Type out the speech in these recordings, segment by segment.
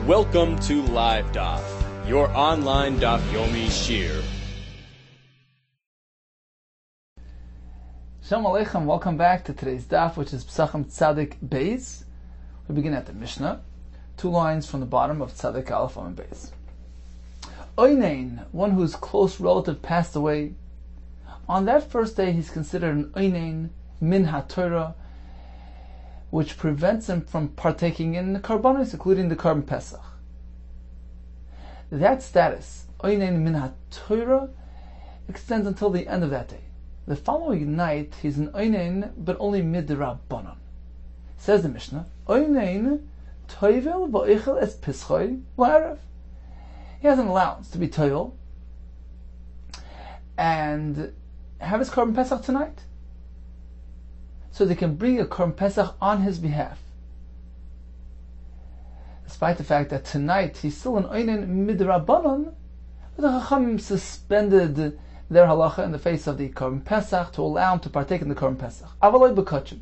Welcome to Live Daf, your online Daf Yomi Shir. Shalom Aleichem, welcome back to today's Daf, which is Pesachim Tzadik Beis. We begin at the Mishnah, 2 lines from the bottom of Tzadik Aleph and Beis. Oynein, one whose close relative passed away, on that first day he's considered an Oynein min HaTorah, which prevents him from partaking in the Karbanos, including the Karban Pesach. That status, Oynein min HaTorah, extends until the end of that day. The following night, he's an Oynein, but only mid-Rabbanon. Says the Mishnah, Oynein toivel v'oichel es pischoi la'erev. He has an allowance to be toivel and have his Karban Pesach tonight, so they can bring a Karban Pesach on his behalf. Despite the fact that tonight he's still an Oynein mid-Rabbanon, but the Chachamim suspended their halacha in the face of the Karban Pesach to allow him to partake in the Karban Pesach. Avaloi b'kachim.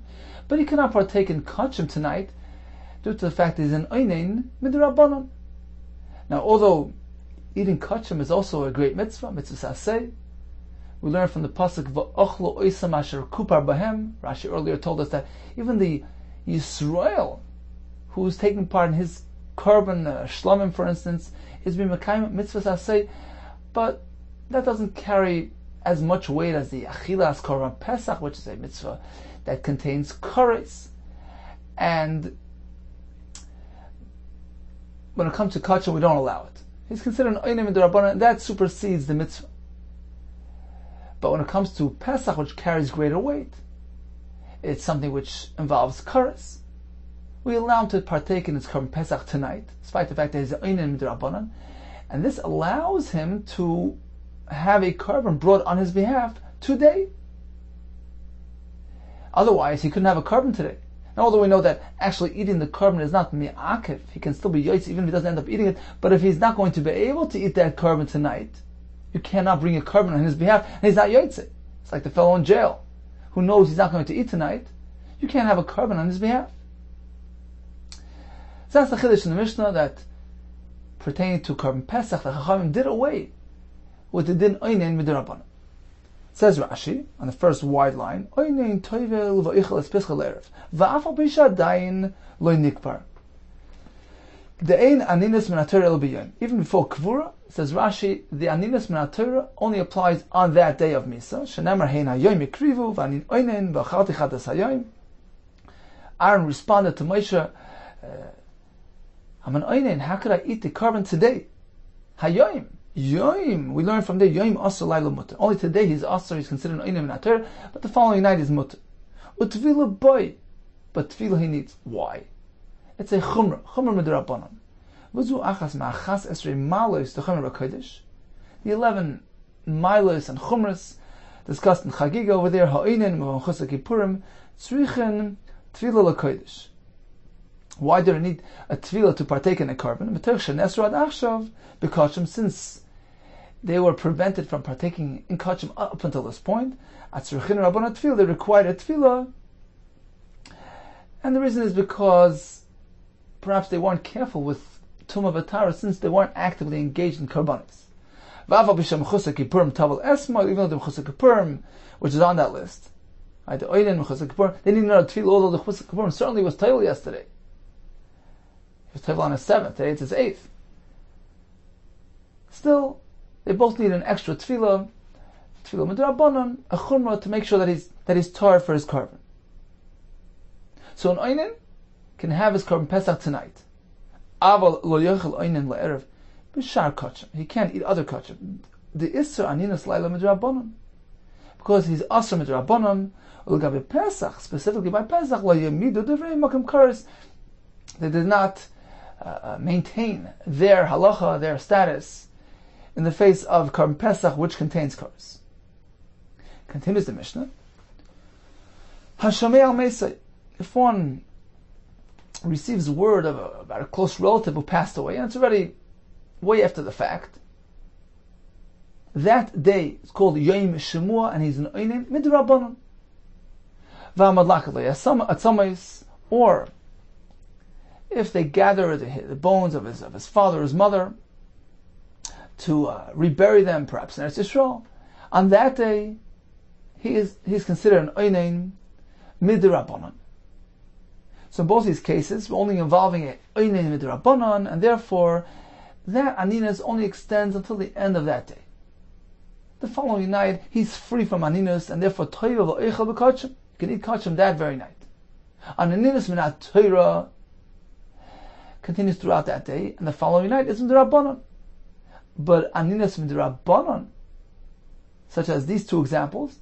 But he cannot partake in kachim tonight due to the fact that he's an Oynein mid-Rabbanon. Now, although eating kachim is also a great mitzvah, mitzvah saseh, we learn from the pasuk v'ochlo oisam asher kupar bahem. Rashi earlier told us that even the Yisrael, who's taking part in his Karban shlamim, for instance, is being mekayim mitzvah saseh, but that doesn't carry as much weight as the achilas Karban Pesach, which is a mitzvah that contains kares. And when it comes to kachim, we don't allow it. He's considered an Oynein mid-Rabbanan, and that supersedes the mitzvah. But when it comes to Pesach, which carries greater weight, it's something which involves kares. We allow him to partake in his Karban Pesach tonight, despite the fact that he's an Oynein mid-Rabbanan, and this allows him to have a Karban brought on his behalf today. Otherwise, he couldn't have a Karban today. Now, although we know that actually eating the Karban is not mi'akev, he can still be yotze even if he doesn't end up eating it, but if he's not going to be able to eat that Karban tonight, you cannot bring a Karban on his behalf, and he's not yotze. It's like the fellow in jail who knows he's not going to eat tonight. You can't have a Karban on his behalf. So that's the chiddush in the Mishnah, that pertaining to Karban Pesach, the Chachamim did away with the din Oynein mid-Rabbanan. Says Rashi on the first wide line, Oynein toivel v'oichel es pischei la'erev va'afal pisha dayin loy nikpar. De'ein aninas min haTorah el b'yom. Even before Kvura, says Rashi, the aninas min haTorah only applies on that day of Misa. Shenemar hein hayoim yikrivu v'anin oynein v'achalti chatas hayoim. Aaron responded to Moshe, I'm an Oynein, how could I eat the Karban today? Hayoim. Yoim, we learn from there, Yoim Asr Laila Mutter. Only today he's Asr, he's considered an Oynein min haTorah, but the following night is Mutter. Utvila boy, but Tvila he needs. Why? It's a Chumrah mid-Rabbanan. V'zu achas ma'achas esrei malos the Chumrah HaKodesh. The 11 milos and Chumras discussed in Chagiga over there, Ha'oinen v'chusar Kippurim, tzrichen Tvila l'Kodesh. Why do they need a Tvila to partake in a Karban? Because since they were prevented from partaking in kachim up until this point, they required a Tvila. And the reason is because perhaps they weren't careful with Tumah V'Tara, since they weren't actively engaged in Karbanos. Even though the Chusar Kippurim, which is on that list, right, the Oynein Chusar Kippurim, they didn't know a Tvila, although the Chusar Kippurim certainly was Toil yesterday. He was Toil on his 7th, today it's his 8th. Still, they both need an extra Tvila mid-Rabbanan, a Chumrah, to make sure that he's tar for his Karban. So an Oynein can have his Karban Pesach tonight. Aval lo yochel Oynein la'erev b'shar kachim. He can't eat other kachim. The Isser aninas laila mid-Rabbanan, because he's Asr mid-Rabbanan. Ulgabe Pesach, specifically by Pesach, lo yemidu devrei makom kares. They did not maintain their halacha, their status, in the face of Karban Pesach, which contains kares. Continues the Mishnah. Hashamei al meisei. If one receives word about a close relative who passed away, and it's already way after the fact, that day is called Yom Shemua, and he's an Oynein mid-Rabbanan. V'amad lakalei atzamais, or if they gather the bones of his father or his mother to rebury them, perhaps in Eretz Yisrael, on that day he's considered an oinen midrabanan. So in both these cases, we're only involving a oinen midrabanan, and therefore that aninus only extends until the end of that day. The following night, he's free from aninus, and therefore toiv v'oichel b'kachim. You can eat kachim that very night. An aninus minat Torah continues throughout that day, and the following night is midrabanan. But aninus midrabanan, such as these two examples,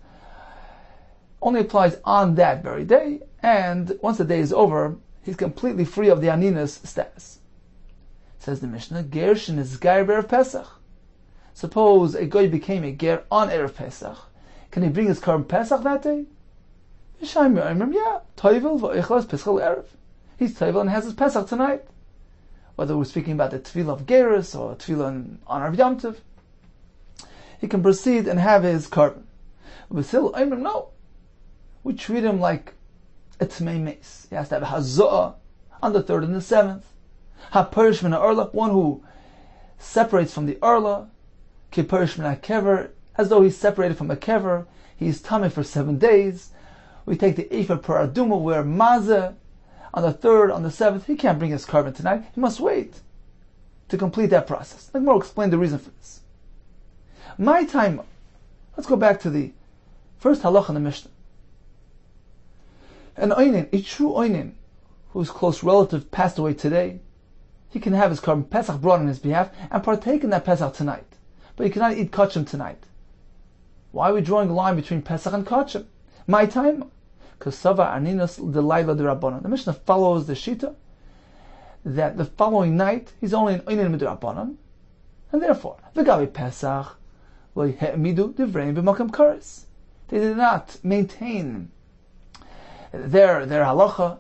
only applies on that very day, and once the day is over, he's completely free of the aninus status. Says the Mishnah, Gershin is Gair Erev Pesach. Suppose a guy became a ger on Erev Pesach. Can he bring his Korban Pesach that day? Yeah, Toivel v'oichel Pesachal Erev. He's Toivel and has his Pesach tonight. Whether we're speaking about the Tefillah of Gerus or Tefillah in honor of Yom Tov, he can proceed and have his Korban. Basil, no. We treat him like a Tmei Meis. He has to have a Hazah on the 3rd and the 7th. Ha-Perish min ha'Orla, one who separates from the Orla, Ki-Perish min ha'Kever, as though he's separated from a Kever, he's tummy for 7 days. We take the Ephah per Aduma, where Mazeh, on the 3rd, on the 7th, he can't bring his Korban tonight, he must wait to complete that process. Let me explain the reason for this. My time, let's go back to the first halach in the Mishnah. An oinen, a true oinen, whose close relative passed away today, he can have his Korban Pesach brought on his behalf and partake in that Pesach tonight. But he cannot eat kachim tonight. Why are we drawing a line between Pesach and kachim? My time, because Sava Arninus Delaila de Rabbanan. The Mishnah follows the Shita that the following night he's only an oinen midrabanan, and therefore v'gavi Pesach lo yehemidu divrein b'makam kares. They did not maintain their halacha,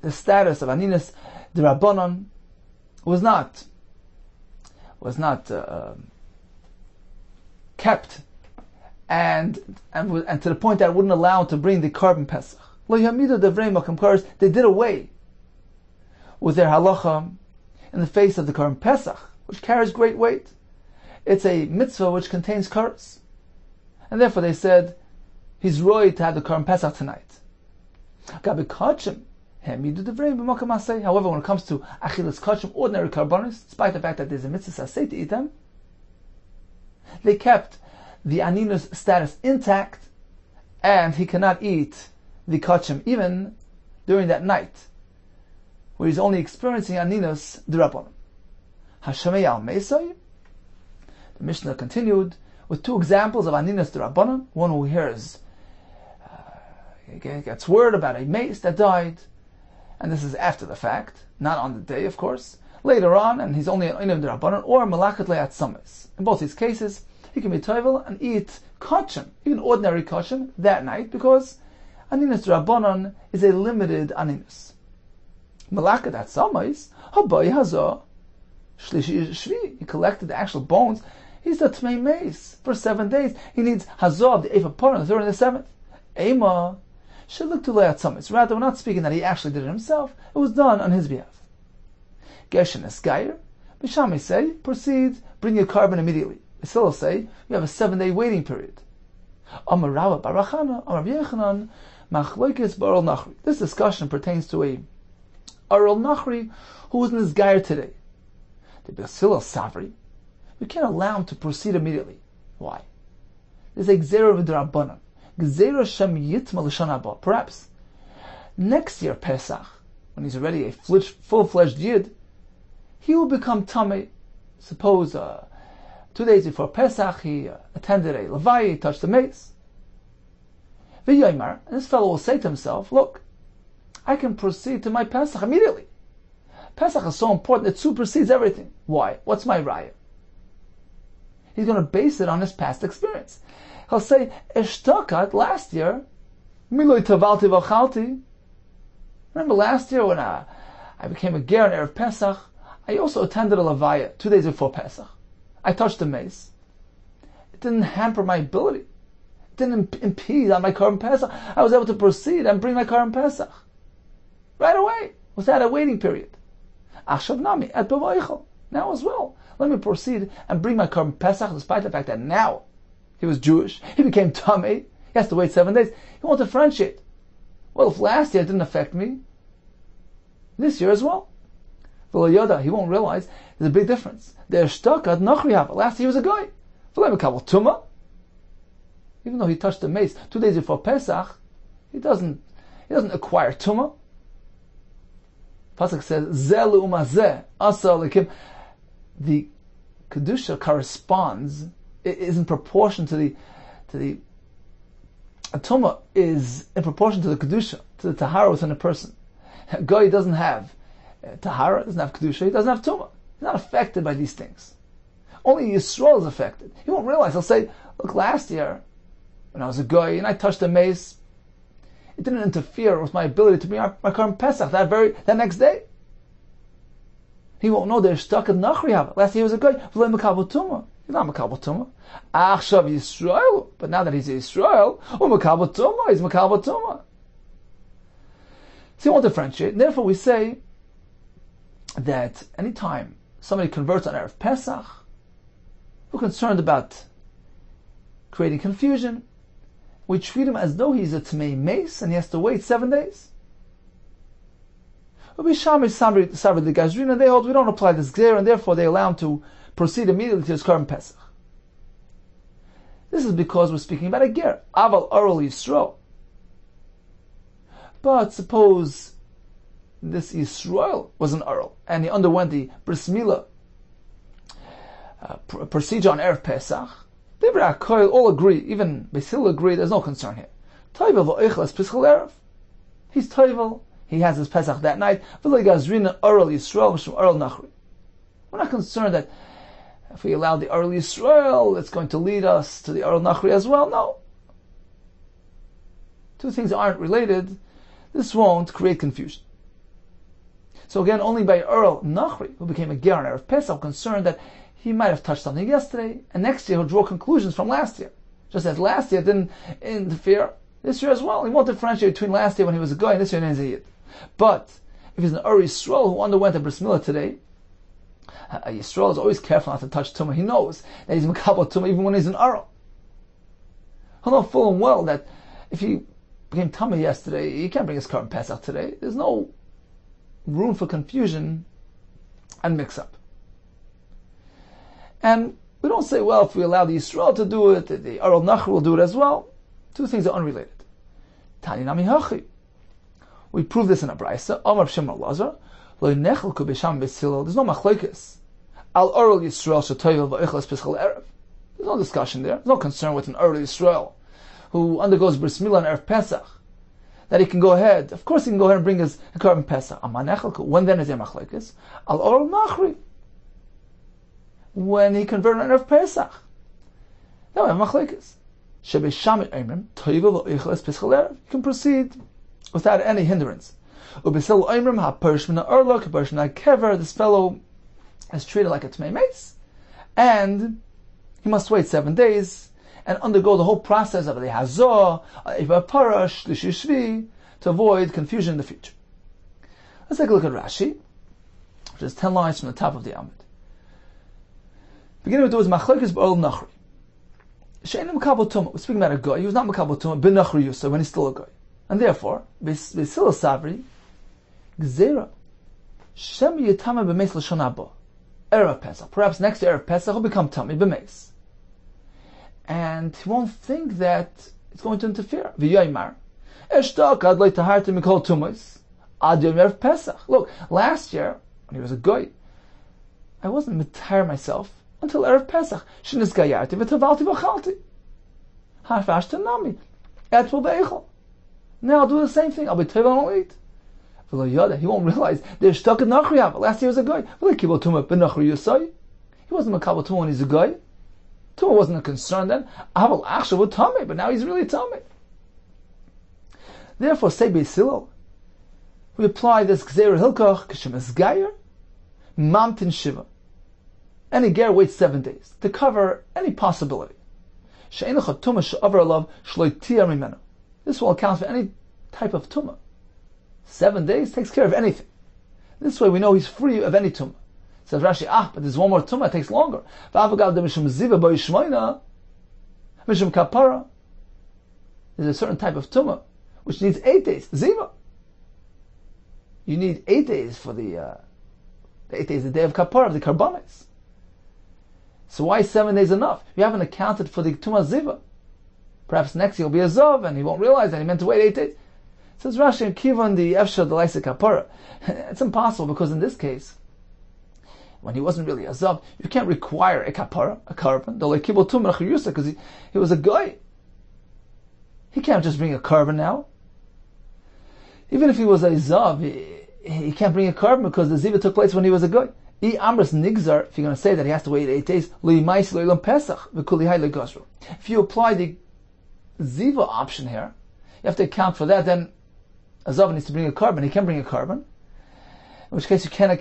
the status of Aninus the Rabbanon was not kept, and to the point that it wouldn't allow to bring the Korban Pesach. They did away with their halacha in the face of the Korban Pesach, which carries great weight. It's a mitzvah which contains kares, and therefore they said he's roy to have the Korban Pesach tonight. However, when it comes to achilas kachim, ordinary karbanos, despite the fact that there's a mitzvah saseh to eat them, they kept the aninus status intact, and he cannot eat the kachim even during that night, where he's only experiencing aninus d'Rabbanan. Hashamei al meisai. The Mishnah continued with two examples of aninus d'Rabbanan. One who hears, gets word about a mace that died, and this is after the fact, not on the day, of course. Later on, and he's only an oinem d'Rabbanan, or malachet le'at samis. In both these cases, he can be toivel and eat kachim, even ordinary kachim, that night, because aninus d'Rabbanan is a limited aninus. Malachet at samis, habai hazah, shlishi shvi. He collected the actual bones. He's the tmei mace for 7 days. He needs hazah of the ephah par on the 3rd and the 7th. Ema should look to le'at samis. Rather, we're not speaking that he actually did it himself. It was done on his behalf. Geshen esgayer, Bishami say, proceed, bring your Korban immediately. Still say, you have a 7-day waiting period. Amar Rabba Barachana, Amar Yechanan, Machloikis Barol Nachri. This discussion pertains to a Arol Nachri who was in his gayer today. The Basil Savri, we can't allow him to proceed immediately. Why? There's a Gzera V'Drabanan. Gzera Shem Yitma L'Shan Haba. Perhaps next year Pesach, when he's already a full-fledged Yid, he will become Tameh. Suppose 2 days before Pesach he attended a Levaya, he touched the mace. V'yoymar, and this fellow will say to himself, look, I can proceed to my Pesach immediately. Pesach is so important, it supersedes everything. Why? What's my raya? He's going to base it on his past experience. He'll say, Eshtakat, last year, Miloi Tavalti V'Chalti. Remember last year when I became a ger on Erev Pesach, I also attended a Levaya 2 days before Pesach. I touched the mace. It didn't hamper my ability. It didn't impede on my Korban Pesach. I was able to proceed and bring my Korban Pesach right away. without a waiting period. Achshav nami et b'vaychel. Now as well, let me proceed and bring my Korban Pesach, despite the fact that now he was Jewish, he became Tamei, he has to wait 7 days. He won't differentiate. Well, if last year it didn't affect me, this year as well. V'lo yoda, he won't realize there's a big difference. Last year he was a guy. Even though he touched the mace 2 days before Pesach, he doesn't acquire tumah. Pasuk says, Zelu umazeh asa lekim. The kedusha corresponds, is in proportion to the tumah is in proportion to the kedusha, to the tahara within a person. A guy doesn't have tahara, doesn't have kedusha, he doesn't have tumah. He's not affected by these things. Only Yisrael is affected. He won't realize. He'll say, look, last year, when I was a guy and I touched the mace, it didn't interfere with my ability to bring my Korban Pesach that next day. He won't know they're stuck in Nachriyav. Last year he was a guy, he's not Makabel Tumah. Achshav Yisrael, but now that he's Yisrael, Makabel Tumah, he's Makabel Tumah. So he won't differentiate. And therefore we say that any time somebody converts on Erev Pesach, we're concerned about creating confusion. We treat him as though he's a Tmei Mace and he has to wait 7 days. They hold we don't apply this Gzer, and therefore they allow him to proceed immediately to his Korban Pesach. This is because we're speaking about a Ger, Aval Oral Yisrael. But suppose this Yisrael was an Oral and he underwent the Bris Milah procedure on Erev Pesach. All agree, even Basil agree, there's no concern here. He's Toivel, he has his Pesach that night. We're not concerned that if we allow the Oral Yisrael, it's going to lead us to the Oral Nachri as well. No. Two things aren't related. This won't create confusion. So again, only by Oral Nachri, who became a Ger on Erev Pesach, concerned that he might have touched something yesterday, and next year he'll draw conclusions from last year. Just as last year didn't interfere, this year as well. He won't differentiate between last year when he was a guy and this year when he's a yid. But if he's an Ur Yisrael who underwent a Bris Milah today, a Yisrael is always careful not to touch Tumah. He knows that he's Makabel Tumah even when he's an Ur. He'll know full and well that if he became Tumah yesterday, he can't bring his Korban Pesach today. There's no room for confusion and mix-up. And we don't say, well, if we allow the Yisrael to do it, the Oral Nachri will do it as well. Two things are unrelated. Tani Nami Hachi. We prove this in a Braisa. Amar Shemar Lazar. Lo nechel ku b'sham b'silol. There's no machlokes. Al Oral Yisrael shetoyel v'echlas pischal erev. There's no discussion there. There's no concern with an Oral Yisrael who undergoes Bris Milah on Erev Pesach, that he can go ahead. Of course he can go ahead and bring his Korban Pesach. Amar nechel ku. When then is there machlokes? Al Oral Nachri. When he converted on Erev Pesach. Now we have machlokes. Shebeshamit Eimrim toyel v'echlas pischal erev. You can proceed without any hindrance. This fellow is treated like a Tmei Mace, and he must wait 7 days and undergo the whole process of the Hazor, Parash, Lishishvi, to avoid confusion in the future. Let's take a look at Rashi, which is 10 lines from the top of the Amud. Beginning with the words Machlokes b'Oral Nachri. She'einu Makabel Tumah. We're speaking about a guy. He was not Makabel Tumah, ben Nachri Yusah, when he's still a guy. And therefore, B'Sila Savri, Gzera, Shem Yitama B'Meis L'Shon Haba, Erev Pesach. Perhaps next year Erev Pesach will become Tami B'Meis. And he won't think that it's going to interfere. V'yoymar, Eshtak Ad Lo Taharti Mikol Tumos, Ad Yom Erev Pesach. Look, last year, when he was a goy, I wasn't mitar myself until Erev Pesach. Shinis Gayarti V'Tavalti V'Chalti. Harfashta Nami, Etvel V'Eichel. Now I'll do the same thing. I'll be Tevel and I'll eat. He won't realize they're stuck in Nachriyav. Last year was a guy. He wasn't Makabel Tumah when he's a guy. Tumah wasn't a concern then. Aval Achshav with Tameh, but now he's really Tameh. Therefore, say Beisilo, we apply this Gzeir Hilkoch Kishemes Gayer Mamtin Shiva. Any ger waits 7 days to cover any possibility. She'enach Tumah she'avar alav shloi tiyar mimenu. This will account for any type of tumah. 7 days takes care of anything. This way we know he's free of any tumah. Says Rashi, but there's one more tumah, it takes longer. There's a certain type of tumah which needs 8 days. Ziva. You need 8 days for the 8 days, the day of kapara, of the karbanis. So why is 7 days enough? You haven't accounted for the tumah ziva. Perhaps next year will be a zav and he won't realize that he meant to wait 8 days. Says Rashi, and kivan the efsha the laisa kapara. It's impossible because in this case, when he wasn't really a zav, you can't require a kapara, a carbon, because he was a guy. He can't just bring a carbon now. Even if he was a zav, he can't bring a carbon because the ziva took place when he was a guy. If you're going to say that he has to wait 8 days, if you apply the ziva option here, you have to account for that. Then a zav needs to bring a carbon. He can bring a carbon, in which case you can't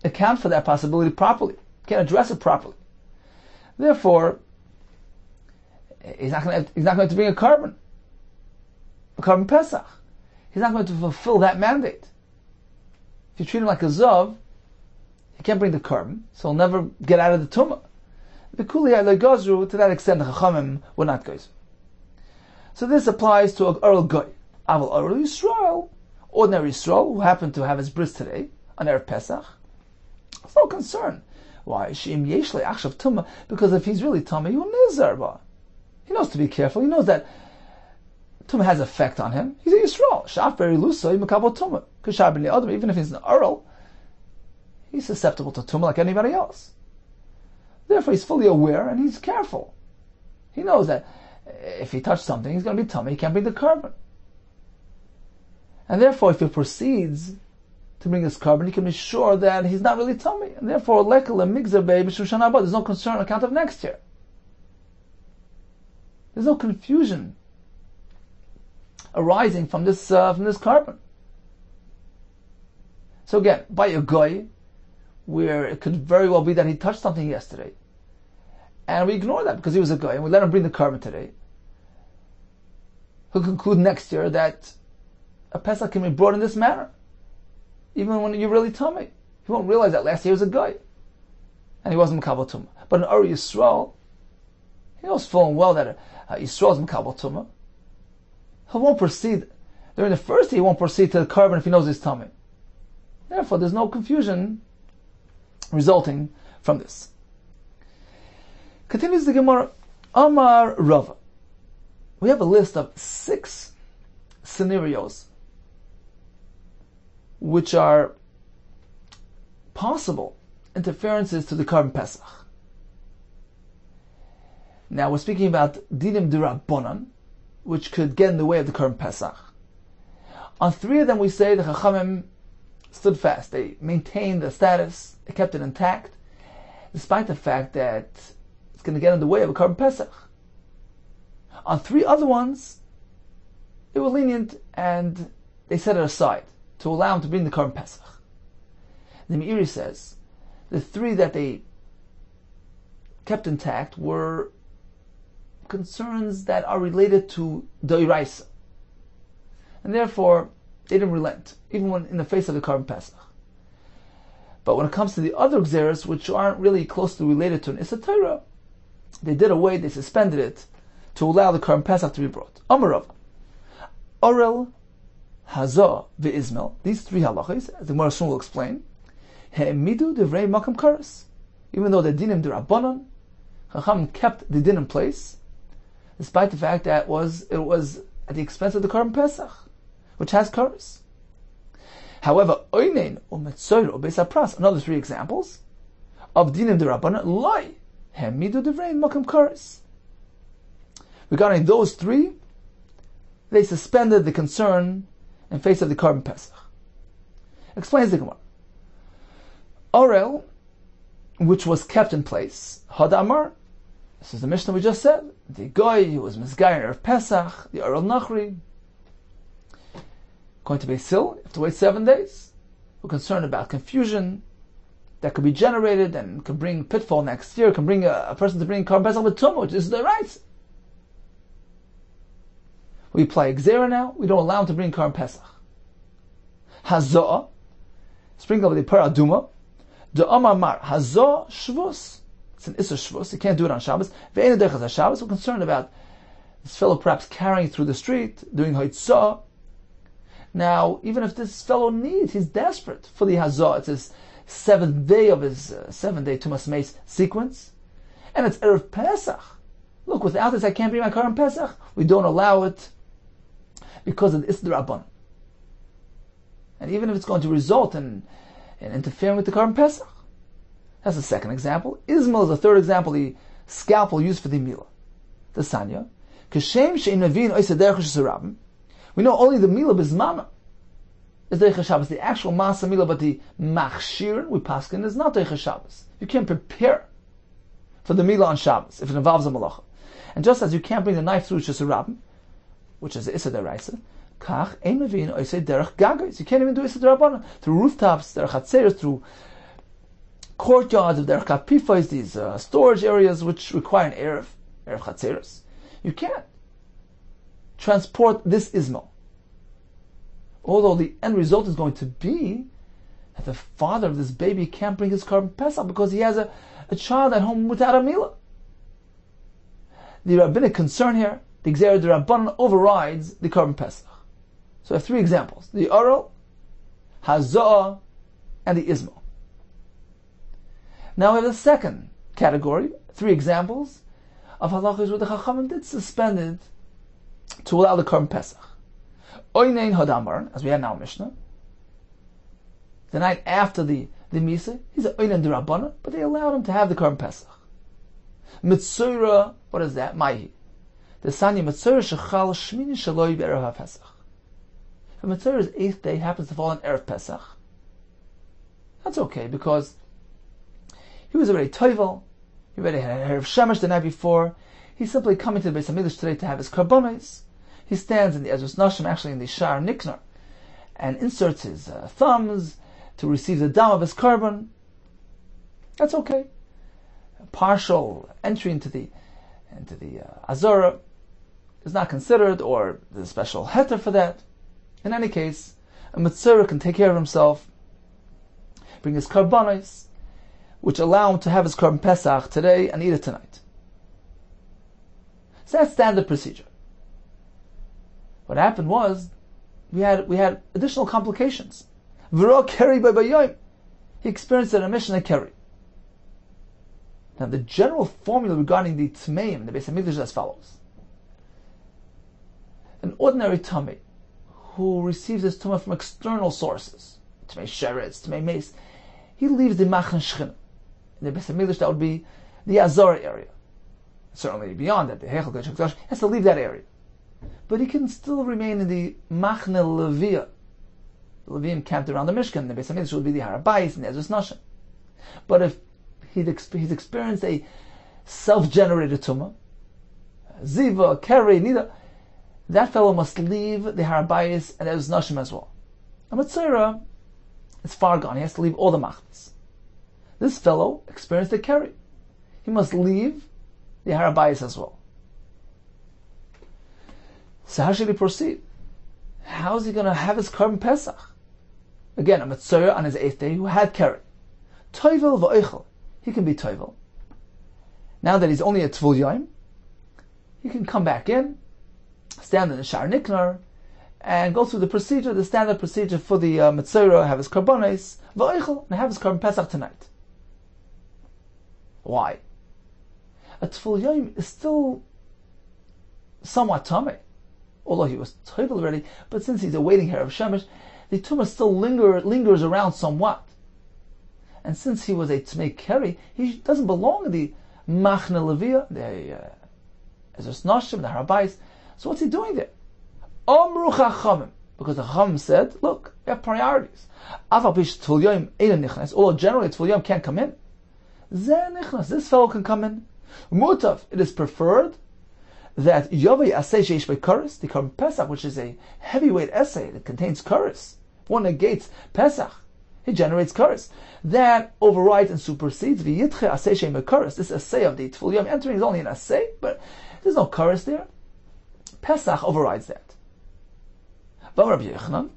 account for that possibility properly. You can't address it properly. Therefore, he's not going to bring a carbon Pesach. He's not going to fulfill that mandate. If you treat him like a zav, he can't bring the carbon, so he'll never get out of the tumah. The kuliyah legazru, to that extent, the chachamim were not goyim. So this applies to Earl Goy. Aval Earl Yisrael, ordinary Yisrael, who happened to have his bris today, on Erev Pesach. There's no concern. Why? She'im yeshle achshav tumah, because if he's really tumah, he'll nizar ba. He knows to be careful. He knows that tumah has effect on him. He's a Yisrael. Shaf beri lusa yimekabel tumah. Kashar b'nei adam, even if he's an Earl, he's susceptible to tumah like anybody else. Therefore, he's fully aware and he's careful. He knows that if he touched something, he's going to be tummy. He can't bring the carbon. And therefore, if he proceeds to bring this carbon, he can be sure that he's not really tummy. And therefore, there's no concern on account of next year. There's no confusion arising from this carbon. So again, by a goy, where it could very well be that he touched something yesterday, and we ignore that because he was a goy, and we let him bring the carbon today, he'll conclude next year that a Pesach can be brought in this manner, even when you're really tummy. He won't realize that last year he was a goy, and he wasn't Mekabel Tumah. But in Ur Yisrael, he knows full and well that Yisrael is Mekabel Tumah. He won't proceed, during the first year he won't proceed to the carbon if he knows he's tummy. Therefore, there's no confusion resulting from this. Continues the Gemara, Amar Rava. We have a list of 6 scenarios which are possible interferences to the carbon Pesach. Now we're speaking about dinim d'Rabbanan, which could get in the way of the carbon Pesach. On 3 of them we say the Chachamim stood fast. They maintained the status, they kept it intact, despite the fact that it's going to get in the way of a carbon Pesach. On 3 other ones, they were lenient and they set it aside to allow him to bring the carbon Pesach. The Meiri says the 3 that they kept intact were concerns that are related to Doiraisa, and therefore they didn't relent, even when in the face of the carbon Pesach. But when it comes to the other Gzeres, which aren't really closely related to an Issa Torah, they did away, they suspended it to allow the carbon Pesach to be brought. Amarav, Orel, Hazah, Ve'izmel, these 3 halachas, as the Gemara soon will explain, He'emidu devrei makam karas, even though the dinim d'Rabbanan, Chacham kept the din in place, despite the fact that it was at the expense of the carbon Pesach, which has karas. However, oinen u'metzoir u'beis another 3 examples of dinim d'Rabbanan, lai hemidu devrein makam karas. Regarding those 3, they suspended the concern in face of the carbon Pesach. Explains the Gemara. Orel, which was kept in place, Hadamar, this is the Mishnah we just said, the Goy who was Mizgayer of Pesach, the Orel Nachri, going to Beis Hillel, you have to wait 7 days. We're concerned about confusion that could be generated and could bring pitfall next year, can bring a person to bring carbon Pesach with Tumah, which is the right. We apply Gzera now, we don't allow him to bring carbon Pesach. Hazah, sprinkle with the paraduma. The Amar Mar, Hazah Shvus. It's an Issa Shvus, you can't do it on Shabbos. Ve'ena derech Shabbos, we're concerned about this fellow perhaps carrying through the street, doing Hoitzah. Now, even if this fellow needs, he's desperate for the Hazah. It's his 7th day of his 7-day Tumas Meis sequence. And it's Erev Pesach. Look, without this I can't bring my car on Pesach. We don't allow it because of the Issa D'Rabbanan. And even if it's going to result in interfering with the car on Pesach. That's the second example. Ismail is the third example, the scalpel used for the Milah. The Sanya. Kashem she'in mevin oiseh derech shesarabim. We know only the Milah Bizmana is Derech Shabbos, the actual Masa Milah, but the Machshir, we paskin, is not Derech Shabbos. You can't prepare for the Milah on Shabbos if it involves a Malacha. And just as you can't bring the knife through Shesarabim, which is the Issa Deraisa, Kach, Ein Mevin, Oisei Derech Gagos. You can't even do Issa Derabbanan through rooftops, Derech Hatzeres, through courtyards of Derech Kapifos, these storage areas which require an Erev Hatzeres. You can't transport this Ismail. Although the end result is going to be that the father of this baby can't bring his Korban Pesach because he has a child at home without a Milah. The rabbinic concern here, the Gzera D'Rabbanan overrides the Korban Pesach. So I have 3 examples. The Oral, Hazah, and the Ismail. Now we have the second category, 3 examples of halachas where the Chachamim did suspend it to allow the Korban Pesach. Oynein Hadamar, as we had now in Mishnah, the night after the Misa, he's an Oynein D'Rabbanan, but they allowed him to have the Korban Pesach. Mitzora, what is that? Maihi. The Sanya Mitzora Shechal Shmini Shaloi B'Erev HaPesach. If Mitzora's 8th day happens to fall on Erev Pesach, that's okay, because he was already Toivel, he already had Erev Shemesh the night before, he's simply coming to the Beis HaMikdash today to have his Karbonos. He stands in the Ezras Nashim, actually in the Shar Niknar, and inserts his thumbs to receive the dam of his carbon. That's okay. A partial entry into the Azora is not considered, or there's a special heter for that. In any case, a Mitzvah can take care of himself, bring his karbonos, which allow him to have his Korban Pesach today and eat it tonight. So that's standard procedure. What happened was, we had additional complications. V'ro keri b'bayom. He experienced an emission of keri. Now the general formula regarding the Tmeim, the Beis HaMikdash, is as follows. An ordinary Tamei, who receives his Tumah from external sources, Tmei Sheretz, Tmei Meis, he leaves the Machne Shechina. In the Beis HaMikdash, that would be the Azora area. Certainly beyond that, the Heichal Kodesh HaKadosh has to leave that area. But he can still remain in the Machne Leviyah. The Leviyim camped around the Mishkan. The Beis HaMikdash would be the Har HaBayis and the Ezras Nashim. But if he's experienced a self-generated tumah, Ziva, Keri, Nida, that fellow must leave the Har HaBayis and the Ezras Nashim as well. A Mitzvah is far gone. He has to leave all the Machnes. This fellow experienced a Keri. He must leave the Har HaBayis as well. So how should he proceed? How is he going to have his Korban Pesach? Again, a Mitzvah on his 8th day who had Keri. Toivel v'oichel. He can be Toivel. Now that he's only a Tvul Yom, he can come back in, stand in the Shar Niknar, and go through the procedure, the standard procedure for the Mitzvah, have his Karbonos, v'oichel, and have his Korban Pesach tonight. Why? A Tvul Yom is still somewhat Tamei, although he was Toivel already, but since he's awaiting Erev Shemesh, the Tumah still lingers around somewhat. And since he was a Tmei Keri, he doesn't belong in the Machne Leviyah, the Ezras Nashim, the Har HaBayis. So what's he doing there? Omru Chachamim, because the Chachamim said, look, we have priorities. Although generally Tvul Yom can't come in. This fellow can come in. Mutav, it is preferred that Yovei Asay Sheish Be'Karis, the Korban Pesach, which is a heavyweight essay that contains Karis, one negates Pesach, it generates Karis. That overrides and supersedes the Yitche Asay Shei Be'Karis. This essay of the Tvul Yom entering is only an essay, but there's no Karis there. Pesach overrides that. But Rabbi Yehuda,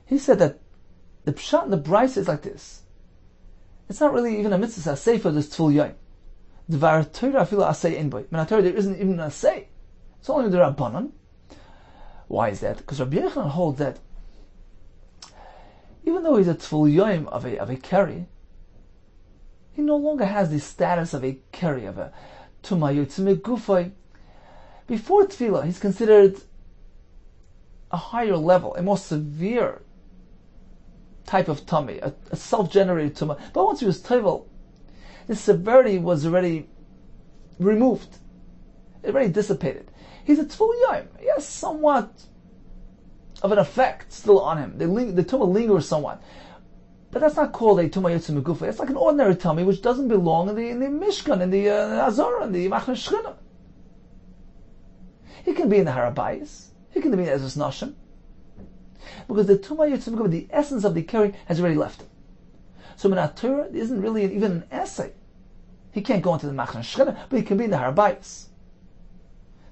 He said that the pshat and the brisa is like this. It's not really even a mitzvah asay for this tful yoyim. Dvar Torah afilu asay ein boy. Min Torah there isn't even an asay. It's only the Rabbanon. Why is that? Because Rabbi Yehuda holds that even though he's a tful yoyim of a keri, he no longer has the status of a keri, of a tumah yotzim gufay. Before tefillah, he's considered a higher level, a more severe type of tummy, a self-generated tumah. But once he was tevel, the severity was already removed. It already dissipated. He's a tful yoyim. He has somewhat of an effect still on him. The tumah lingers somewhat. But that's not called a tumah yotzim megufay. It's like an ordinary tummy which doesn't belong in the mishkan, in the azara, in the machne shchina. He can be in the harabayis. He can be in the ezus nashim. Because the tumah yotzim megufay, the essence of the keri, has already left him. So min Torah isn't really even an essay. He can't go into the machne shchina, but he can be in the harabayis.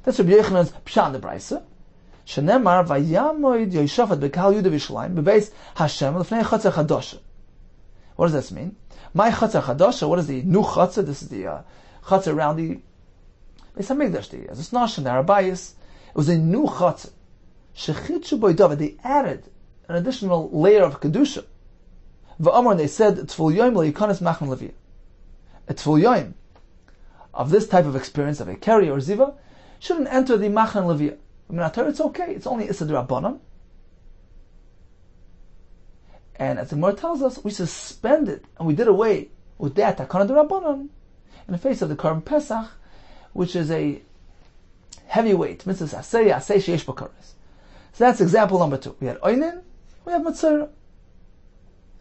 That's Rabbi Yochanan's pshat in the brisa. Shenemar vayamoid Yoshafat bekal Yuda v'Yishlayim bebeis Hashem l'fnei chatzar chadosha. What does this mean? My chatzar chadosha. What is the new chatzar? This is the chatzar around the Beis Hamikdash. The Ezus Nashim, the Arabayis. It was a new chatzar. Shechitzu boi David. They added an additional layer of kedusha. V'amar, they said tful yoyim lo yikanes machne leviyah. A tful yoyim of this type of experience of a keri or ziva shouldn't enter the machne leviyah. I mean, Torah, it's okay. It's only Issa D'Rabbanan. And as the Gemara tells us, we suspended and we did away with that Takana D'Rabbanan in the face of the Korban Pesach, which is a heavyweight mitzvah asay sheyesh b'kares. So that's example number 2. We had Oinin, we have Matzorah.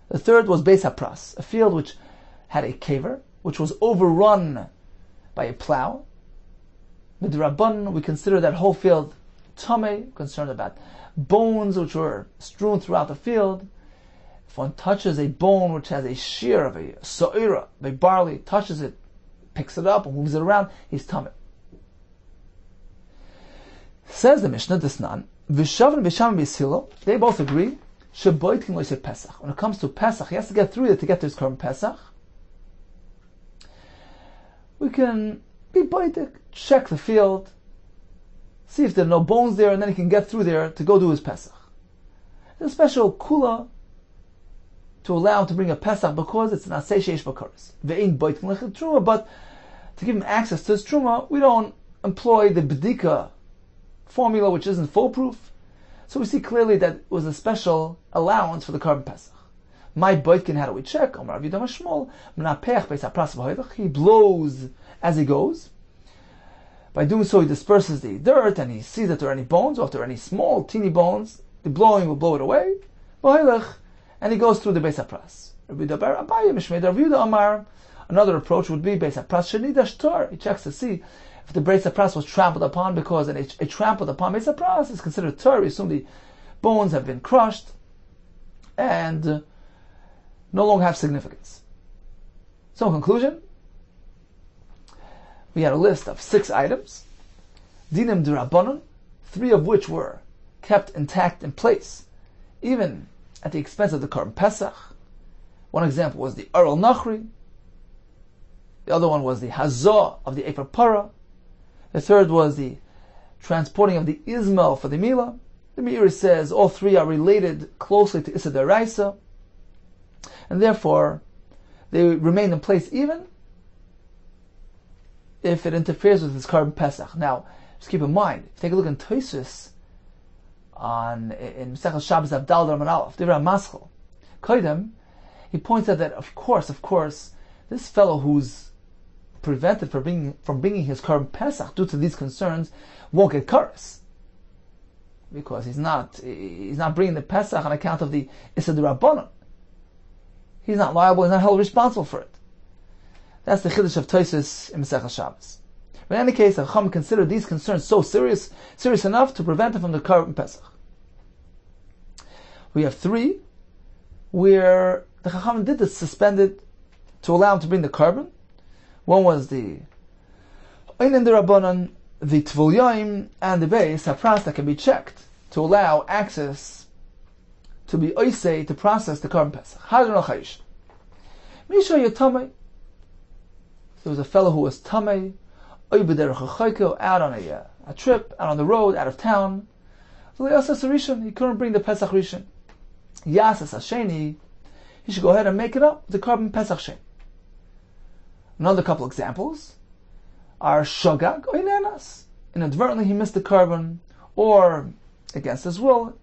The third was Beis HaPras, a field which had a caver, which was overrun by a plow. With the Rabban, we consider that whole field Tameh, concerned about bones which were strewn throughout the field. If one touches a bone which has a shear of a sa'ira, a barley, touches it, picks it up and moves it around, he's Tameh. Says the Mishnah, Disnan, V'shavn v'sham v'silo, they both agree, Sheboit can loise Pesach. When it comes to Pesach, he has to get through it to get to his Korban Pesach. We can be boitik, check the field, see if there are no bones there, and then he can get through there to go do his Pesach. There's a special kula to allow him to bring a Pesach because it's an asay sheish b'kares. Ve'in boitin lechet truma, but to give him access to his truma, we don't employ the bedika formula which isn't foolproof. So we see clearly that it was a special allowance for the Korban Pesach. My boitkin, how do we check? He blows as he goes. By doing so, he disperses the dirt and he sees that there are any bones, or if there are any small, teeny bones, the blowing will blow it away. And he goes through the Beis HaPras. Another approach would be Beis HaPras. He checks to see if the Beis HaPras was trampled upon, because a trampled upon Beis HaPras is considered tar. We assume the bones have been crushed and no longer have significance. So in conclusion, we had a list of 6 items, dinim d'Rabbanan, 3 of which were kept intact in place, even at the expense of the Korban Pesach. One example was the Aral Nachri. The other one was the Hazah of the Efer Para. The third was the transporting of the Izmel for the Milah. The Meiri says all 3 are related closely to Issa D'Oraisa, and therefore they remain in place even if it interferes with his Korban Pesach. Now, just keep in mind, if you take a look in Tosfos in Mesechus Shabbos Avdal Darman Aleph, Divrei Maschil, Koidem, he points out that of course, this fellow who's prevented from bringing his Korban Pesach due to these concerns won't get kares, because he's not bringing the Pesach on account of the Issa D'Rabbanan. He's not liable, he's not held responsible for it. That's the Chiddush of Tosfos in Mesechus Shabbos. But in any case, the Chacham considered these concerns so serious enough to prevent him from the Korban Pesach. We have 3 where the Chacham did this suspended to allow him to bring the Korban. One was the Oinin D'Rabbanan, the Tvul Yoim, and the Beis HaPras that can be checked to allow access to be oisei, to process the Korban Pesach. Hadron al-Chayish. Misha Yatamei. There was a fellow who was Tamei, out on a trip, out on the road, out of town. He couldn't bring the Pesach Rishon. Yasas Hasheni, he should go ahead and make it up with the Korban Pesach Shen. Another couple examples are Shogag or Inanas. Inadvertently he missed the Korban, or against his will,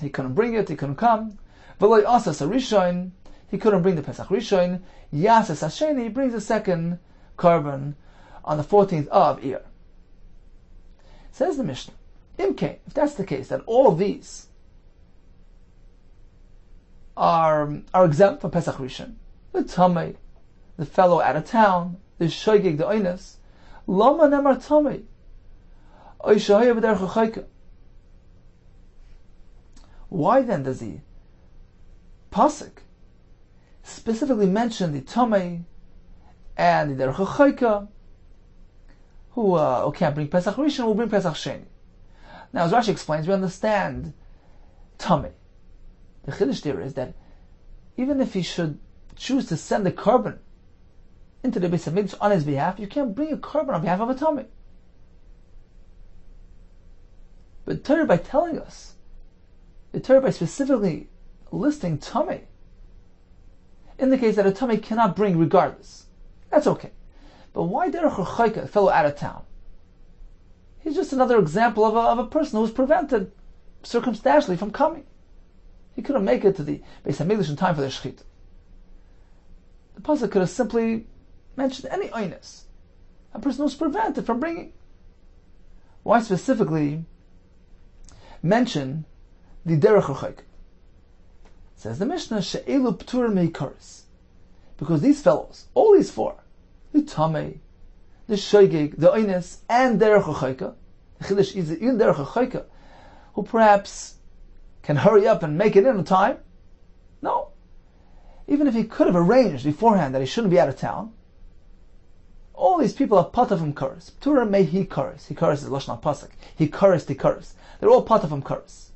he couldn't bring it, he couldn't come. V'lo Yasas Rishon, he couldn't bring the Pesach Rishon. Yasas Hasheni, he brings the second Korban on the 14th of Iyar. Says the Mishnah, Imke, if that's the case, that all of these are exempt from Pesach Rishon, the Tamei, the fellow out of town, the Shoigig, the Oines, Lama Nemar Tamei, Oy Shahaya B'derech HaChayka. Why then does the Pasuk specifically mention the Tamei and the Derech HaChayka, who can't bring Pesach Rishon, will bring Pesach Sheni? Now, as Rashi explains, we understand Tamei. The Chiddush there is that even if he should choose to send the Korban into the Beis HaMikdash on his behalf, you can't bring a Korban on behalf of a Tamei. But Torah, by telling us, the Torah by specifically listing Tamei, indicates that a Tamei cannot bring regardless. That's okay. But why Derech HaChayka, a fellow out of town? He's just another example of a person who was prevented circumstantially from coming. He couldn't make it to the Beis HaMikdash in time for the Shechita. The Pasuk could have simply mentioned any oinus, a person who was prevented from bringing. Why specifically mention the Derech HaChayka? Says the Mishnah, She'elu P'tur Meikaris. Because these fellows, all these four, the Tamei, the Shoigig, the Oines, and Derech HaChayka, the Chiddush is even Derech HaChayka, who perhaps can hurry up and make it in time. No. Even if he could have arranged beforehand that he shouldn't be out of town, all these people are pata from Karis. P'tura may he Karis. He Karis is Lashon HaPasuk. He Karis. They're all pata from Karis.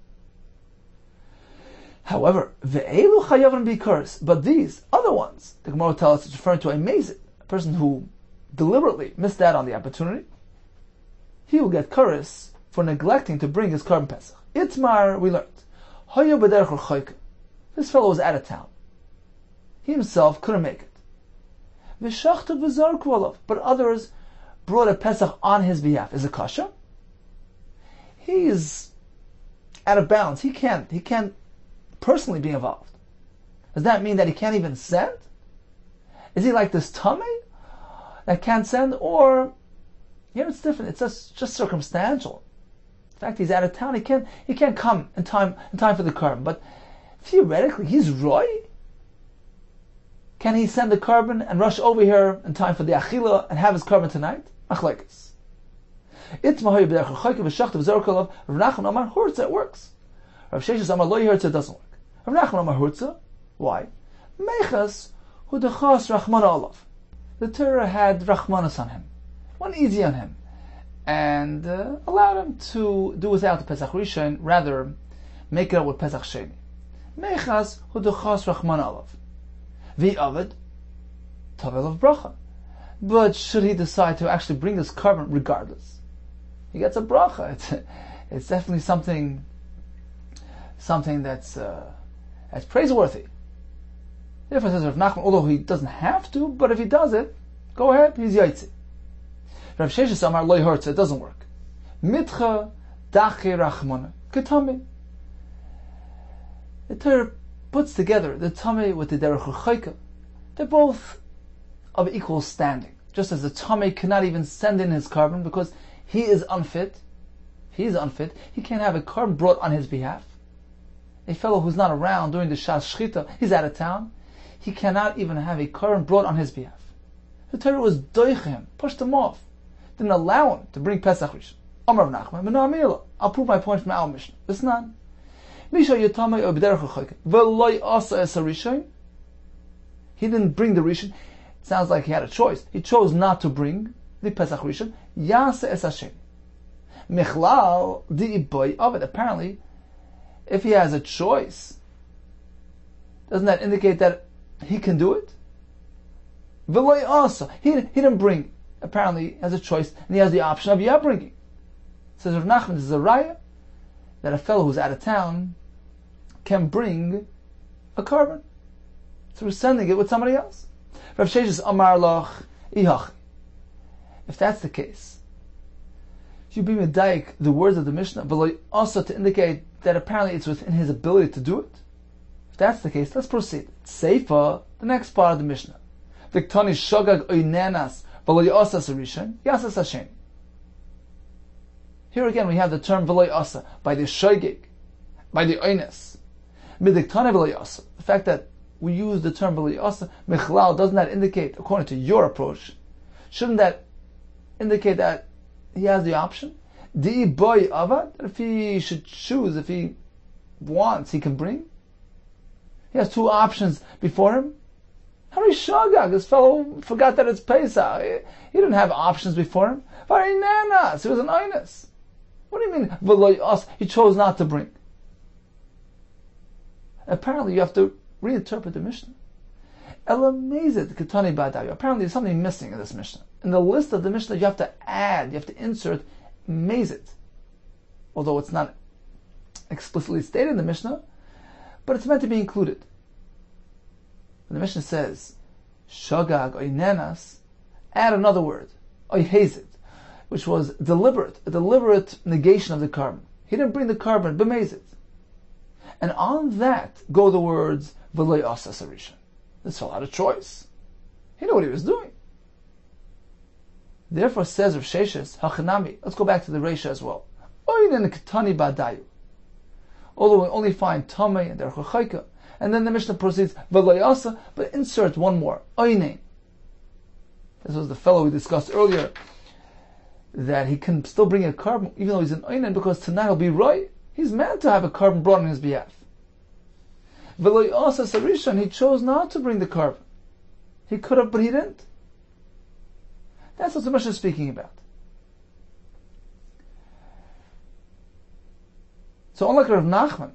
However, ve'elu chayavim be Karis. But these other ones, the Gemara tells us, it's referring to a mezid, a person who deliberately missed out on the opportunity. He will get Karis for neglecting to bring his Korban Pesach. Itmar, we learned, Hoya b'derech HaChayka. This fellow was out of town. He himself couldn't make it. V'shachtu v'zarku alav. But others brought a Pesach on his behalf. Is it kasha? He is out of bounds. He can't personally be involved. Does that mean that he can't even send? Is he like this Tamei that can't send? Or here it's different. It's just circumstantial. In fact, he's out of town. He can't come in time for the Korban. But theoretically, he's Roy. Can he send the Korban and rush over here in time for the Achila and have his Korban tonight? Machlekes. It works. Rav Sheshes Amar Lo Yehurtza doesn't work. Rav Nachman Amar Hurtza. Why? Mechas hu dechas Rachmana alav. The Torah had Rachmanas on him, went easy on him, and allowed him to do without the Pesach Rishon, rather make it up with Pesach Sheni. Mechas hu dechas Rachmana alav. V'avad tavel of bracha. But should he decide to actually bring this Korban regardless, he gets a bracha. It's definitely something that's praiseworthy. Therefore, says Rav Nachman, although he doesn't have to, but if he does it, go ahead, he's yaitzi. Rav Sheshes Amar Lo Yehurtza, it doesn't work. Mitcha dachi rachmana ketame. The Torah puts together the Tamei with the Derech HaChayka. They're both of equal standing. Just as the Tamei cannot even send in his Korban because he is unfit. He can't have a Korban brought on his behalf. A fellow who's not around during the Shas Shchita, he's out of town. He cannot even have a Korban brought on his behalf. The Torah was doich him, pushed him off, didn't allow him to bring Pesach Rishon. Amar Rav Nachman, I'll prove my point from our Mishnah. It's none. Misha Yotamei or B'derech HaChayka. V'loi asa es Rishon. He didn't bring the Rishon. It sounds like he had a choice. He chose not to bring the Pesach Rishon. Yasa es Hashem. Michlal di iboy of it. Apparently, if he has a choice, doesn't that indicate that he can do it? V'lo also, he didn't bring. Apparently, he has a choice, and he has the option of bringing. Says Rav Nachman, this is a raya that a fellow who's out of town can bring a carbon through sending it with somebody else. Rav Sheshes Amar Loch Ihach. If that's the case, you be medayik the words of the Mishnah, but also to indicate that apparently it's within his ability to do it. If that's the case, let's proceed. Seifa, the next part of the Mishnah. Viktani shogag oinenas v'lo yasa sarishan yasa sashen. Here again we have the term v'lo yasa by the shogig, by the oines. Midiktani v'lo yasa. The fact that we use the term v'lo yasa michlal, doesn't that indicate, according to your approach, shouldn't that indicate that he has the option? Di boy avad, that if he should choose, if he wants, he can bring. He has two options before him. Hari Shagag, this fellow forgot that it's Pesach. He didn't have options before him. Vari Nanas, he was an Einus. What do you mean, V'lo Yos, he chose not to bring? Apparently you have to reinterpret the Mishnah. Elamezid Ketani Badayu. Apparently there's something missing in this Mishnah. In the list of the Mishnah you have to add, you have to insert Mezid. Although it's not explicitly stated in the Mishnah, but it's meant to be included. When the Mishnah says, Shagag oinenas, add another word, oihezid, which was a deliberate negation of the carbon. He didn't bring the carbon, b'mezid. And on that go the words, v'lo yasa sarishan. This fellow had a choice. He knew what he was doing. Therefore says Rav Sheshes, hachanami, let's go back to the Reisha as well. Oinen ketani badayu. Although we only find Tamei and Derech Chayka. And then the Mishnah proceeds, V'lo yasa, but insert one more, Oinen. This was the fellow we discussed earlier, that he can still bring a carbon, even though he's an Oinen, because tonight he'll be right. He's meant to have a carbon brought on his behalf. V'lo yasa sarishan, he chose not to bring the carbon. He could have, but he didn't. That's what the Mishnah is speaking about. So unlike Rav Nachman,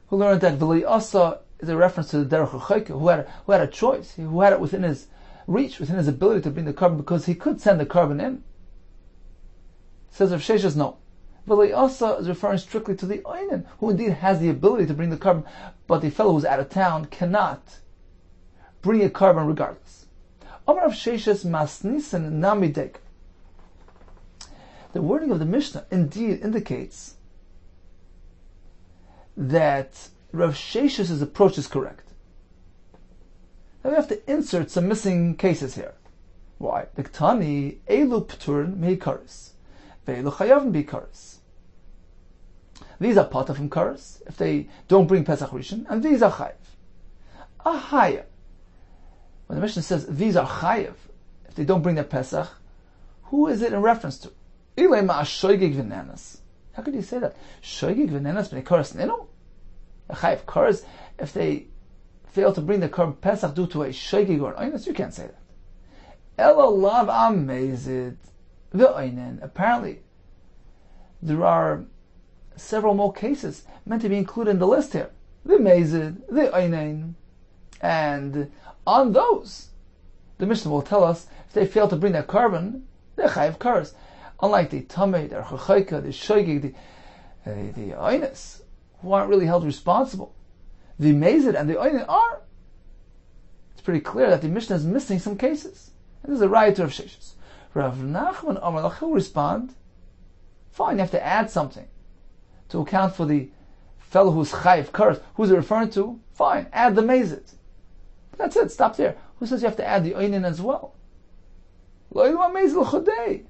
who learned that V'lo yasa is a reference to the Derech Chayka, who had a choice, who had it within his reach, within his ability to bring the carbon, because he could send the carbon in. Says Rav Sheshes, no. V'lo yasa is referring strictly to the Oinen, who indeed has the ability to bring the carbon, but the fellow who's out of town cannot bring a carbon regardless. Amar Rav Sheshes masnisen namidek. The wording of the Mishnah indeed indicates that Rav Sheshes' approach is correct. Now we have to insert some missing cases here. Why? Biktani elu pturin meikaris, ve'elu chayavim bikaris. These are pata from karis if they don't bring Pesach Rishon, and these are chayiv. Ahaya. When the Mishnah says these are chayiv, if they don't bring their Pesach, who is it in reference to? Ilay ma'ashoygig v'nanas. How could you say that? Shoygig v'nenas b'nei karas nino? A chayiv karas, if they fail to bring the carbon Pesach due to a shoygig or an oinus, you can't say that. Ela lav amazid v'oinen. Apparently, there are several more cases meant to be included in the list here. The mazid, the oinen, and on those, the Mishnah will tell us if they fail to bring their carbon, they're chayiv karas. Unlike the Tamei, the Chayka, the Shoygig, the Oines, who aren't really held responsible. The Mezid and the Oinen are. It's pretty clear that the Mishnah is missing some cases. And this is a riot of Sheshes. Rav Nachman Amar will respond, fine, you have to add something to account for the fellow who's Chayiv Karas. Who's it referring to? Fine, add the Mezid. But that's it, stop there. Who says you have to add the Oinen as well? Lo ilu Mezid l'chodei.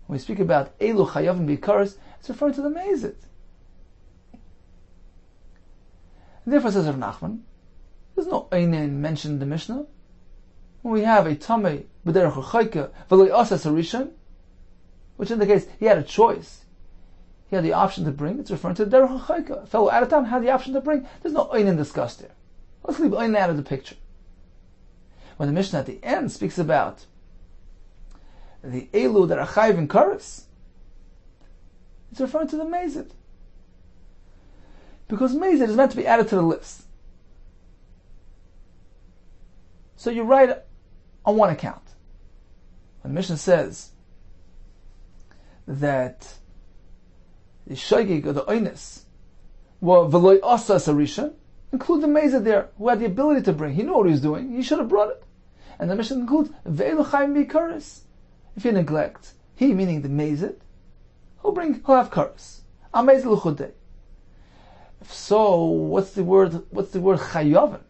When we speak about Elu Chayavim Bikaris, it's referring to the Mezid. And therefore, says Rav Nachman, there's no Einin mentioned in the Mishnah. When we have a Tamei B'derech Chayka V'lo yasa sarishan, which indicates he had a choice, he had the option to bring, it's referring to the Derech Chayka. A fellow out of town had the option to bring. There's no Einin discussed there. Let's leave Einin out of the picture. When the Mishnah at the end speaks about the Elu that are Chayiv in Karas, It's referring to the Mazid. Because Mazid is meant to be added to the list. So you write on one account. When the Mishnah says that the Shoigig or the Oines were Veloy Osas Arisha, include the Mazid there, who had the ability to bring. He knew what he was doing. He should have brought it. And the Mishnah includes Ve'elu Chaim B'Karis. If you neglect, he, meaning the Mazid, he'll have Karis. Amazid L'Chudei. If so, what's the word Chayavin?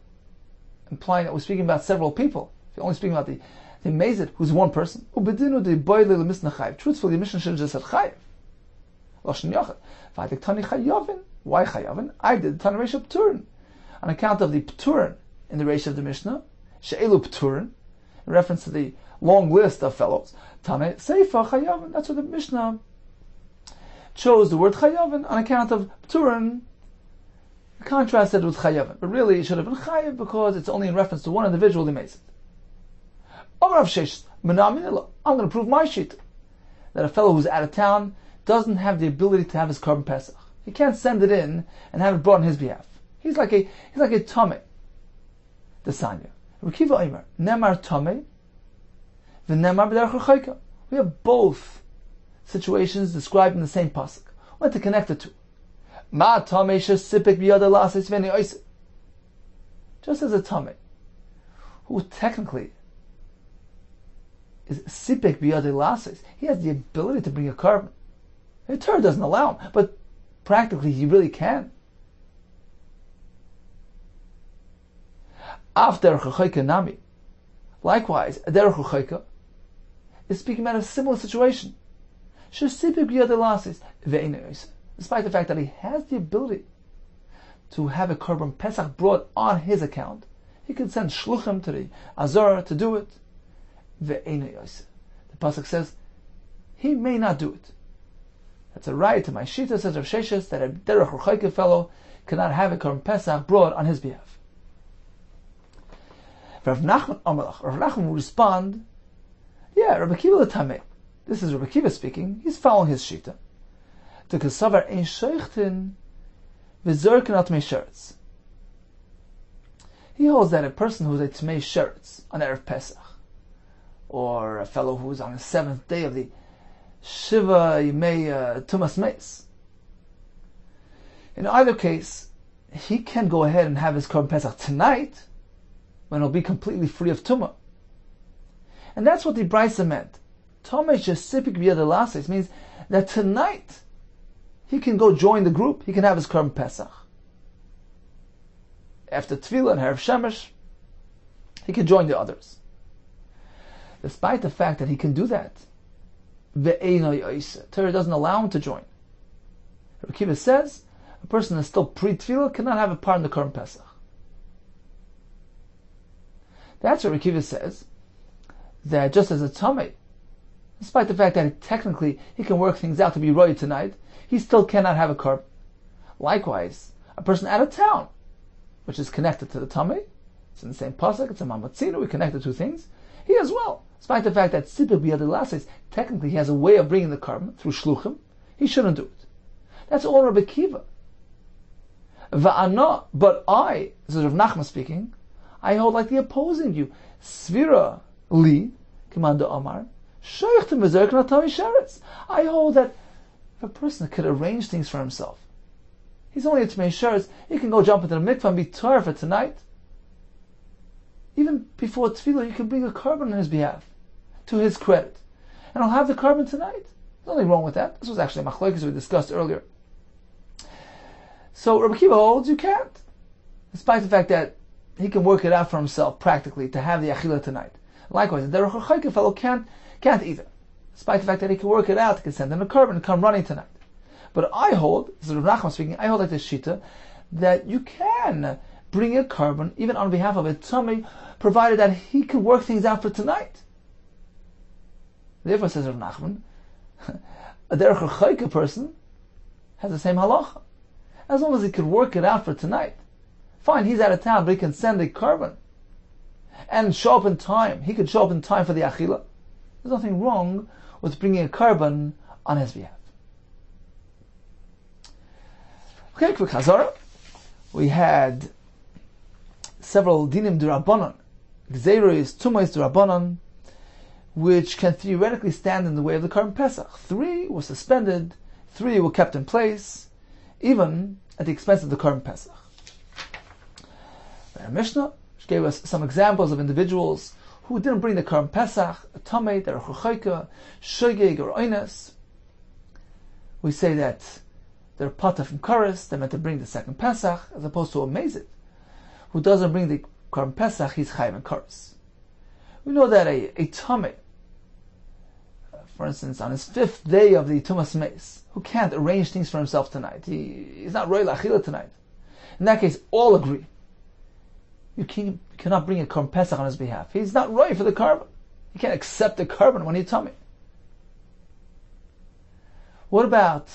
Implying that we're speaking about several people. If you're only speaking about the Mazid, who's one person. Ubedinu de Boile L'Misna Chayiv. Truthfully, the Mishnah should have just said Chayiv. Lashon Yachad. V'adik Tani Chayavin. Why Chayavin? I did Tani Reish P'turin. On account of the P'turin in the Reish of the Mishnah, She'elu P'turin, in reference to the long list of fellows. Tani Seifa Chayavin. That's what the Mishnah chose the word Chayavin on account of P'turin. Contrasted with Chayavin, but really it should have been Chayav because it's only in reference to one individual, the Mazid. I'm going to prove my sheet that a fellow who's out of town doesn't have the ability to have his carbon Pesach. He can't send it in and have it brought on his behalf. He's like a Tomei. The Sanya. Rekiva Omer, Nemar Tomei, v'Nemar b'derech Rechaika. We have both situations described in the same pasuk. We want to connect the two. Just as a Tomei, who technically is sipek biyadei lasis, he has the ability to bring a carbon. The Torah doesn't allow him, but practically he really can. After nami, likewise, derech rechaika is speaking about a similar situation. Sipek biyadei lasis ve'inei oiseh. Despite the fact that he has the ability to have a Korban Pesach brought on his account, he could send shluchim to the Azor to do it. The pasuk says he may not do it. That's a right to my shita, says Rav Sheshes, that a derech rechaika fellow cannot have a Korban Pesach brought on his behalf. Rav Nachman will respond, yeah, Rabbi Kiva l'tamei. This is Rabbi Kiva speaking. He's following his shita. The Kesavar ein sheichtin v'zorken al tmei sheretz. He holds that a person who's a tmei sheretz on Erev Pesach, or a fellow who's on the 7th day of the Shiva Yimei Tumas Meis, in either case, he can go ahead and have his Korban Pesach tonight, when he'll be completely free of Tumah. And that's what the Brisa meant. Tomei shesipik b'yadei lasis means that tonight he can go join the group. He can have his Korban Pesach. After Tefillah and Erev Shemesh, he can join the others. Despite the fact that he can do that, Torah doesn't allow him to join. Rabbi Kiva says a person is still pre-Tefillah cannot have a part in the Korban Pesach. That's what Rabbi Kiva says, that just as a Tomei, despite the fact that technically he can work things out to be roy tonight, he still cannot have a korban. Likewise, a person out of town, which is connected to the Tomei, it's in the same pasuk, it's a mamatzino, we connect the two things, he as well, despite the fact that sipik b'yadei lasis, technically he has a way of bringing the korban through shluchim, he shouldn't do it. That's all Rabbi Kiva. Va'ana, but I, this is Rav Nachman speaking, I hold like the opposing view. Svira li, Commander Omar, sheichtim v'zorken al tmei sheretz. I hold that if a person could arrange things for himself, he's only a tmei sheretz, he can go jump into the mikvah and be torah for tonight. Even before tefillah, he can bring a korban on his behalf, to his credit. And I'll have the korban tonight. There's nothing wrong with that. This was actually a machlokes we discussed earlier. So Rabbi Kiva holds you can't. Despite the fact that he can work it out for himself practically to have the achila tonight. Likewise, the derech rechaika fellow can't either. Despite the fact that he can work it out, he can send in a korban and come running tonight. But I hold, this is Rav Nachman speaking, I hold like this shita, that you can bring a korban even on behalf of a tummy, provided that he can work things out for tonight. Therefore, says Rav Nachman, a derech rechaika person has the same halacha. As long as he could work it out for tonight. Fine, he's out of town, but he can send a korban and show up in time. He could show up in time for the achila. There's nothing wrong with bringing a korban on his behalf. Okay, quick Chazara. We had several dinim d'Rabbanan, Gzeiros, Tumos d'Rabbanan, which can theoretically stand in the way of the Korban Pesach. 3 were suspended, 3 were kept in place, even at the expense of the Korban Pesach. The Mishnah gave us some examples of individuals who didn't bring the Korban Pesach, a Tamei, they're a Chuchayka, Shogeg, or Oines. We say that they're Pata from Karis, they're meant to bring the second Pesach, as opposed to a Mezid, who doesn't bring the Korban Pesach, he's Chayav in Karis. We know that a Tamei, for instance, on his 5th day of the Tumas Meis, who can't arrange things for himself tonight, he's not Roy Lachila tonight. In that case, all agree. You cannot bring a Korban Pesach on his behalf. He's not Roy for the Korban. He can't accept the Korban when he's Tamei. What about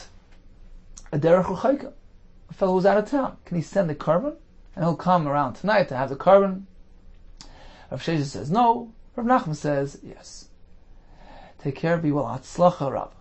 a Derech Ruchayka, a fellow who's out of town? Can he send the Korban? And he'll come around tonight to have the Korban. Rav Sheshes says no. Rav Nachman says yes. Take care, be well. Hatzlacha, Rav.